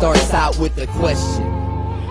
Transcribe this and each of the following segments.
starts out with a question.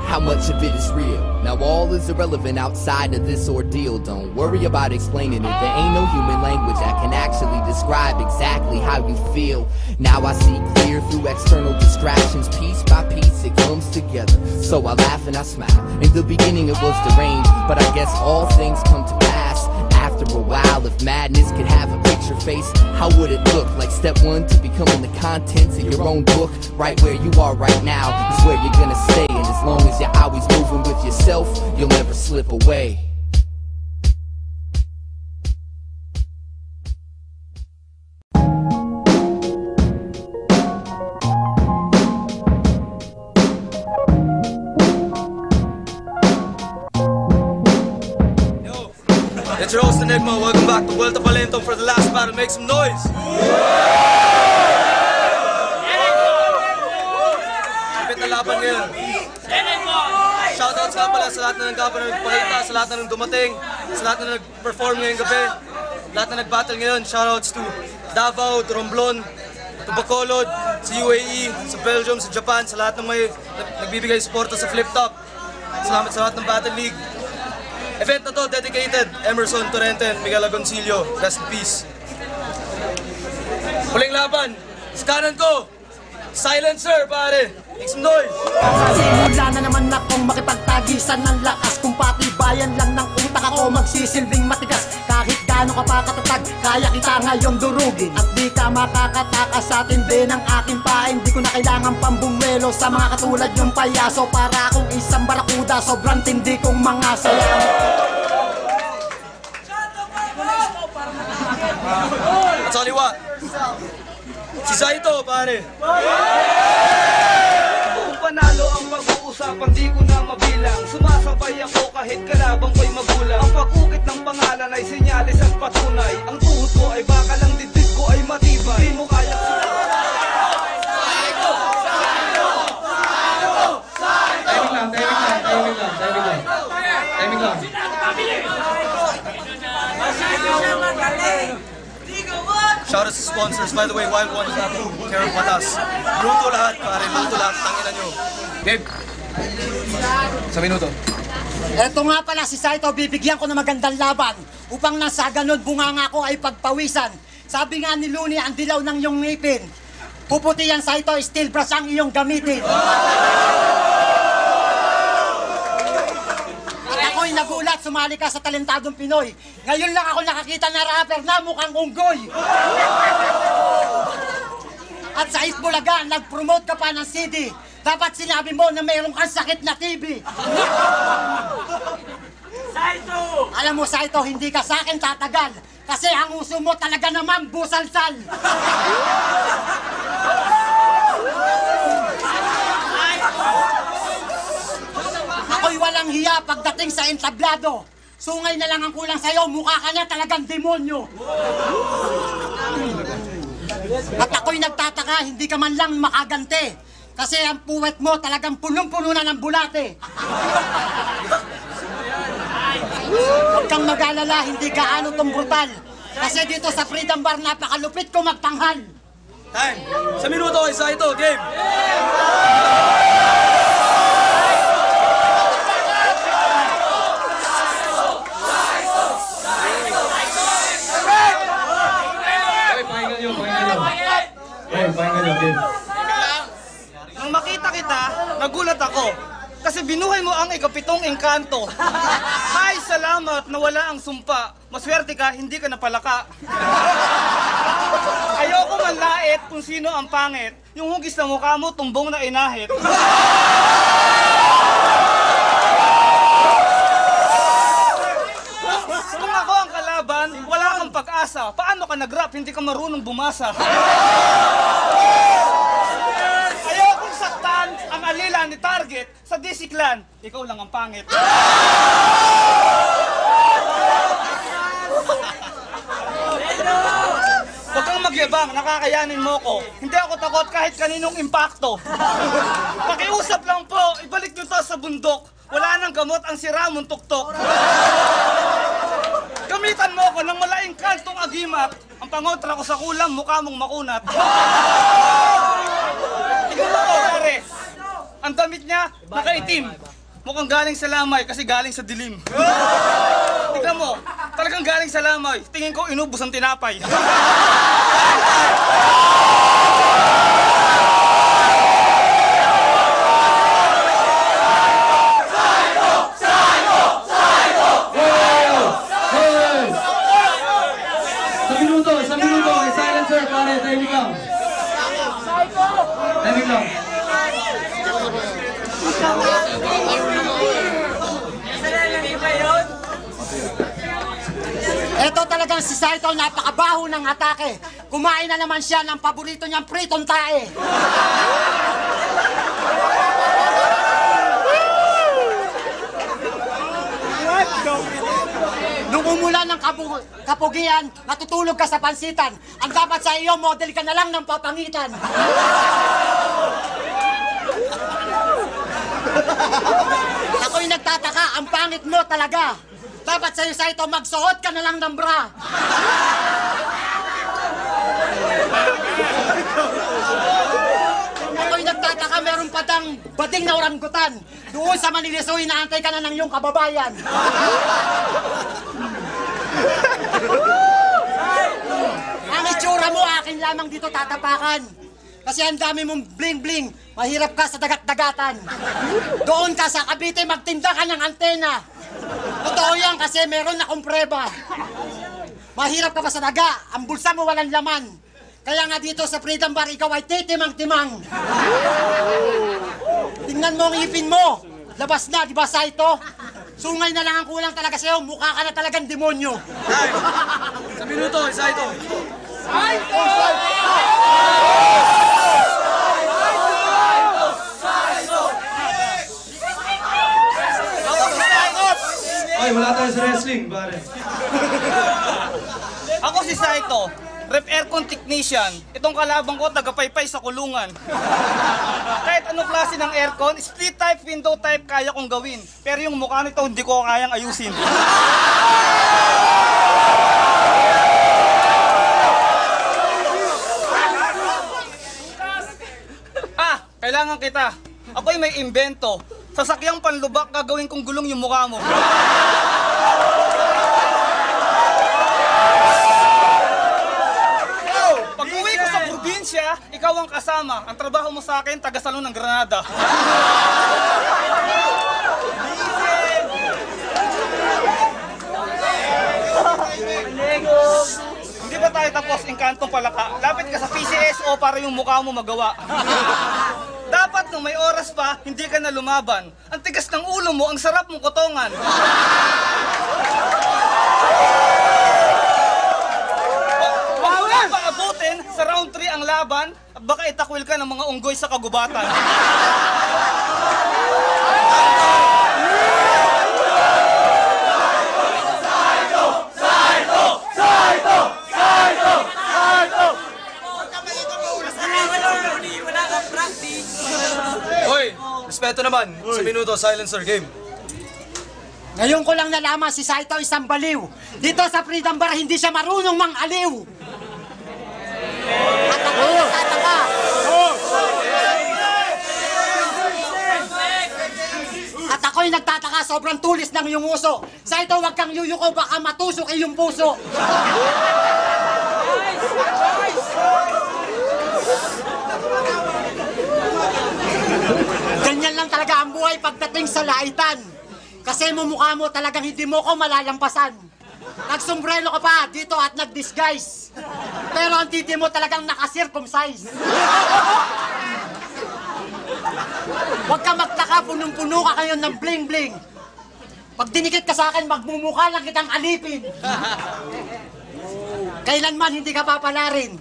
How much of it is real? Now all is irrelevant outside of this ordeal. Don't worry about explaining it. There ain't no human language that can actually describe exactly how you feel. Now I see clear through external distractions. Piece by piece it comes together. So I laugh and I smile. In the beginning it was deranged, but I guess all things come to pass after a while. If madness could have a picture face, how would it look? Like step one to becoming the contents of your own book. Right where you are right now is where you're gonna stay. And as long as you're always moving with yourself, you'll never slip away. It's your host Enigma. Welcome back to Vuelta Palentong for the last battle. Make some noise! Kapit na laban ngayon. Shoutouts nga pala sa lahat na nagkapa na nagpakita, sa lahat na nang dumating, sa lahat na nag-perform ngayong gabi, lahat na nag-battle ngayon. Shoutouts to Davao, to Romblon, to Bacolod, sa UAE, sa Belgium, sa Japan, sa lahat ng may nagbibigay suporta sa Flip Top. Salamat sa lahat ng Battle League. Event na to dedicated Emerson Torrente and Miguel Agoncillo. Rest in peace. Huling laban. Sa kanan ko, Silencer, pare. Make some noise. Simula na naman akong makipagtagisan ng lakas. Kung patibayan lang ng utak ako magsisilbing matigas. Kahit gaano ka pa katatag, kaya kita ngayon durugin. At di ka makakatakas sa tindi ng aking pain. Di ko na kailangan pambumelo sa mga katulad yung payaso. Para akong isang barakuda, sobrang tindi kong mga sayaw. At sa kaliwa, si Zaito, pare. Kung panalo ang pag-uusapan, di ko na mabilang. Sumasabay ako kahit kalabang ko'y magulang. Ang pag-ukit ng pangalan ay sinyalis at patunay. Ang tuhod ko ay baka lang, dibdib ko ay matibay. Di mo kaya Timing lang. Shoutout sa sponsors. By the way, Wild One is not care of patas. Luto lahat, pare. Luto lahat. Tangina nyo. Gabe. Sa minuto. Eto nga pala si Saito, bibigyan ko ng magandang laban upang nasa ganun bunganga ko ay pagpawisan. Sabi nga ni Looney, ang dilaw ng iyong ngipin. Puputi yan, Saito, steel brush ang iyong gamitin. Ako'y nagulat, sumali ka sa talentadong Pinoy. Ngayon lang ako nakakita na rapper na mukhang unggoy. At sa Isbulaga, nag-promote ka pa ng CD. Dapat sinabi mo na mayroong kang sakit na TV. Saito! Alam mo, Saito, hindi ka sa akin tatagal. Kasi ang uso mo talaga naman busalsal. Ako'y walang hiya pagdating sa entablado. Sungay na lang ang kulang sa'yo, mukha ka niya talagang demonyo. At ako'y nagtataka, hindi ka man lang makagante. Kasi ang puwet mo talagang punong-puno na ng bulate. Huwag kang mag-alala, hindi gaano tong brutal. Kasi dito sa Freedom Bar, napakalupit ko magtanghal. Time. Sa minuto kay Saito. Game. Nang makita kita, nagulat ako. Kasi binuhay mo ang ikapitong engkanto. Ay, salamat na wala ang sumpa. Maswerte ka, hindi ka napalaka. Ayoko manlait kung sino ang pangit. Yung hugis na mukha mo, tumbong na inahit. Kung ako ang kalaban, wala kang pag-asa. Paano ka nag-rap, hindi ka marunong bumasa? Ayokong saktan ang alila ni Target sa DC Clan. Ikaw lang ang pangit. Huwag kang magyabang, nakakayanin mo ko. Hindi ako takot kahit kaninong impacto. Pakiusap lang po, ibalik nyo to sa bundok. Wala nang gamot ang siramong tuktok. Gamitan mo ko ng malaking kantong agimat. Ang pangotra ko sa kulam, mukha mong makunat. Ikaw ako, pare. ang damit niya, nakaitim. Mukhang galing sa lamay kasi galing sa dilim. Tignan mo, talagang galing sa lamay. Tingin ko inubos ang tinapay. Isang minuto, silencer, pare, timing lang. Timing lang. Ito talagang si Saito, napakabaho ng atake. Kumain na naman siya ng paborito niyang pritong tae. Nung umulan ng kapugian, natutulog ka sa pansitan. Ang dapat sa iyo, model ka na lang ng papangitan. Ako'y nagtataka, ang pangit mo talaga. Dapat sa'yo, Saito, magsuot ka na lang ng bra. Ako'y nagtataka, meron pa dang bading na oranggutan. Doon sa Maniliso, inaantay ka na ng iyong kababayan. Ang itsura mo, akin lamang dito tatapakan. Kasi ang dami mong bling-bling, mahirap ka sa dagat-dagatan. Doon ka sa Cavite, magtinda ka ng antena. Totoo yan kasi meron akong preba. Mahirap ka pa sa daga, ang bulsa mo walang laman. Kaya nga dito sa Freedom Bar, ikaw ay titimang-timang. Tingnan mo ang ipin mo. Labas na, di ba, Saito? Sungay na lang ang kulang talaga sa'yo, mukha ka na talagang demonyo. Ay, sa minuto, isa ito. Ay, wala tayo sa wrestling, pare. Ako si Saito, rep aircon technician. Itong kalabang ko, tagapaypay sa kulungan. Kahit anong klase ng aircon, split type, window type, kaya kong gawin. Pero yung mukha nito, hindi ko kayang ayusin. Kailangan kita. Ako'y may imbento. Sasakyang panlubak, gagawin kong gulong yung mukha mo. Pag-uwi ko sa probinsya, ikaw ang kasama. Ang trabaho mo sa akin, taga-salon ng Granada. Hindi ba tayo tapos, Encantong Palaka? Lapit ka sa PCSO para yung mukha mo magawa. Dapat nung may oras pa, hindi ka na lumaban. Ang tigas ng ulo mo, ang sarap mong kotongan. Huwag mo paabutin sa round 3 ang laban at baka itakwil ka ng mga unggoy sa kagubatan. Hoy, respeto naman. Sa minuto, silencer game. Ngayon ko lang nalaman si Saito isang baliw. Dito sa Freedom Bar, hindi siya marunong mang-aliw. At ako nagtataka. At ako'y nagtataka, sobrang tulis ng iyong uso. Saito, huwag kang yuyuko, baka matusok iyong puso. Ganyan lang talaga ang buhay pagdating sa laitan. Kasi mumukha mo talagang hindi mo ko malalampasan. Nagsombrelo ka pa dito at nag-disguise. Pero ang titi mo talagang nakasircumcise. Huwag ka magtaka, punong-puno ka kayo ng bling-bling. Pag dinikit ka sa akin, magmumukha lang kitang alipin. Kailanman hindi ka papalarin.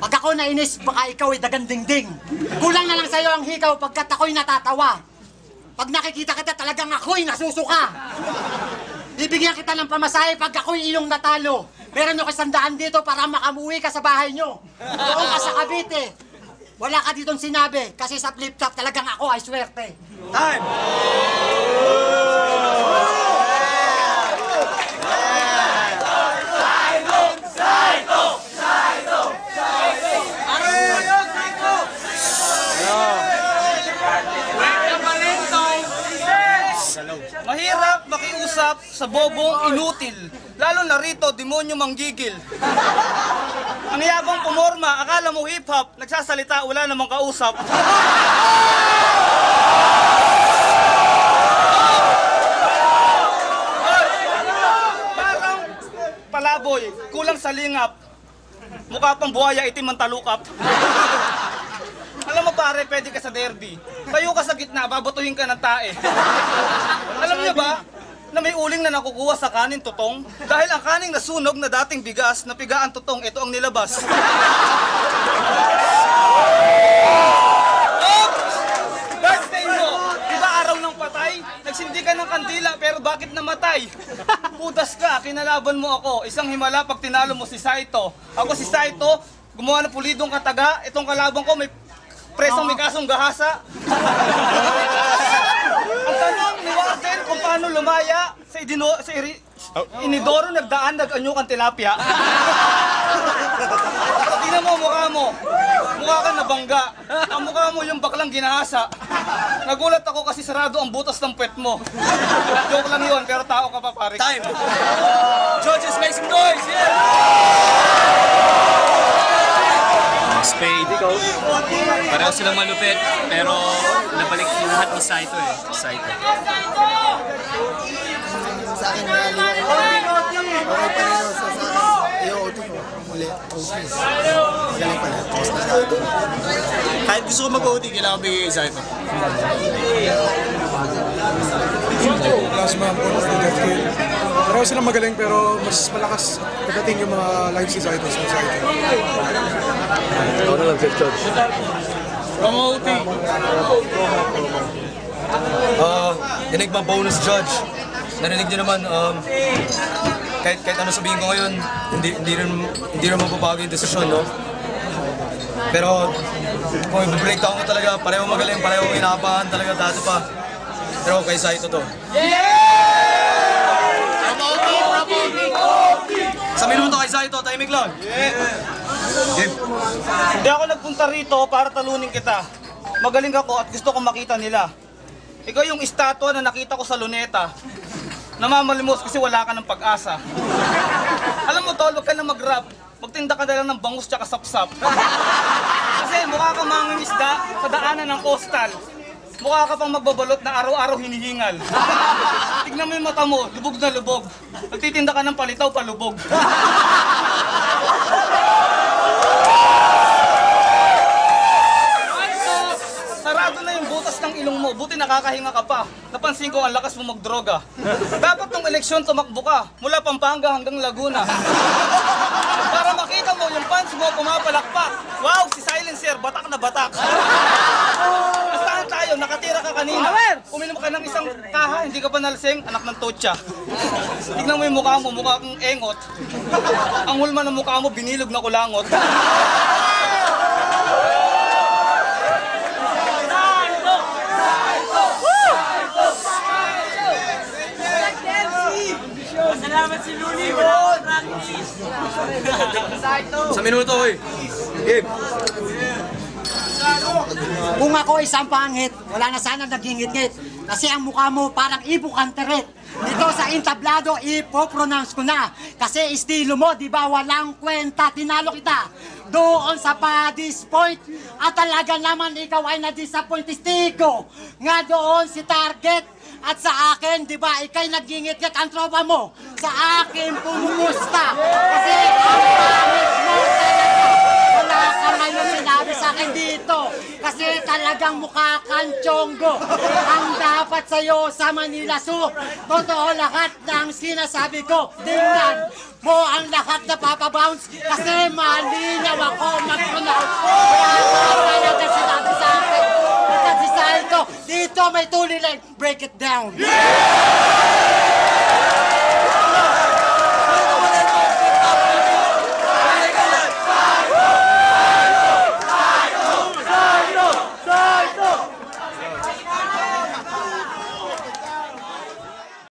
Pag ako nainis, baka ikaw ay dagandingding. Kulang na lang sa'yo ang hikaw pagkat ako'y natatawa. Pag nakikita kita, talagang ako'y nasusuka. Bibigyan kita ng pamasahe pag ako'y iyong natalo. Meron ako 100 dito para makamuwi ka sa bahay nyo. Doon ka sa Cavite. Wala ka ditong sinabi kasi sa flip-top talagang ako ay swerte. Time! Mahirap makiusap sa bobong inutil. Lalo na rito, demonyo manggigil. Ang yabang pumorma, akala mo hip-hop, nagsasalita, wala namang kausap. Parang palaboy, kulang sa lingap. Mukha pang buhaya, itim ang talukap. Alam mo pare, pwede ka sa derby. Tayo ka sa gitna, babatuhin ka ng tae. Alam niyo ba, na may uling na nakukuha sa kanin tutong? Dahil ang kaning nasunog na dating bigas, napigaan tutong, ito ang nilabas. Birthday mo! Diba araw ng patay? Nagsindi ka ng kandila, pero bakit namatay? Pudas ka, kinalaban mo ako. Isang himala pag tinalo mo si Saito. Ako si Saito, gumawa ng pulidong kataga. Itong kalaban ko, may presong may kasong gahasa. Ang tanong ni Warden kung paano lumaya sa Inidoro nagdaan, nag-anyok ang tilapia. Tingnan mo mukha mo. Mukha kang nabangga. Ang mukha mo yung baklang ginahasa. Nagulat ako kasi sarado ang butas ng puwet mo. Joke lang yun, pero tao ka pa pare. Time! Judges, make some noise! Yeah! Spade. Pareho silang malupit, pero nabalik lahat ni Saito eh. Saito. Sa akin na okay pa rin sa akin. Yung OT ko, muli, okay. Galing pala. Kahit gusto ko mag-OT, kailangan bigay kay Saito. Plasma, pareho silang magaling pero mas malakas pagdating yung mga lives ni Saito sa Saito. Ako na lang, Chef George. From OT. Enigma bonus judge. Narinig niyo naman, kahit ano sabihin ko ngayon, hindi rin mababago yung desisyon, no? Pero kung i-breakdown ko talaga, pareho magaling, pareho inaapahan talaga dati pa. Pero kay Saito to. Sa minuto kay Saito, timing lang. Game. Hindi ako nagpunta rito para talunin kita. Magaling ako at gusto kong makita nila. Ikaw yung estatwa na nakita ko sa luneta. Namamalimos kasi wala ka ng pag-asa. Alam mo tol, wag ka na mag-rap. Magtinda ka na lang ng bangus tsaka sapsap. Kasi mukha kang mangingisda sa daanan ng coastal. Mukha ka pang magbabalot na araw-araw hinihingal. Tignan mo yung mata mo, lubog na lubog. Nagtitinda ka ng palitaw, palubog. Sarado na yung butas ng ilong mo, buti nakakahinga ka pa. Napansin ko ang lakas mo magdroga. Dapat nung eleksyon tumakbo ka, mula Pampanga hanggang Laguna. Para makita mo yung fans mo pumapalakpak. Wow, si Silencer, batak na batak. Bastahan tayo, nakatira ka kanina. Uminom ka ng isang kaha, hindi ka pa nalasing, anak ng totsa. Tignan mo yung mukha mo, mukha kang engot. Ang hulma ng mukha mo, binilog na kulangot. Sa minuto, oy. Game. Kung ako isang pangit, wala na sana nagingit-ngit. Kasi ang mukha mo parang Ibo Cantaret. Dito sa entablado, ipopronounce ko na. Kasi estilo mo, di ba, walang kwenta. Tinalo kita doon sa Paddy's Point. At talaga naman ikaw ay na-disappoint testigo. Nga doon si Target. At sa akin, di ba, ikay nagingit-ngit ang tropa mo. Sa akin, pumumusta. Kasi ang pangit mo talaga. Wala ka ngayon sinabi sa akin dito. Kasi talagang mukha kang tiyonggo. Ang dapat sa'yo sa Manila Zoo. Totoo lahat ng sinasabi ko. Tingnan mo ang lahat na papabounce. Kasi malinaw ako mag-pronounce. Wala ka sinabi sa akin. Kasi sa ito, dito may tuloy like, break it down.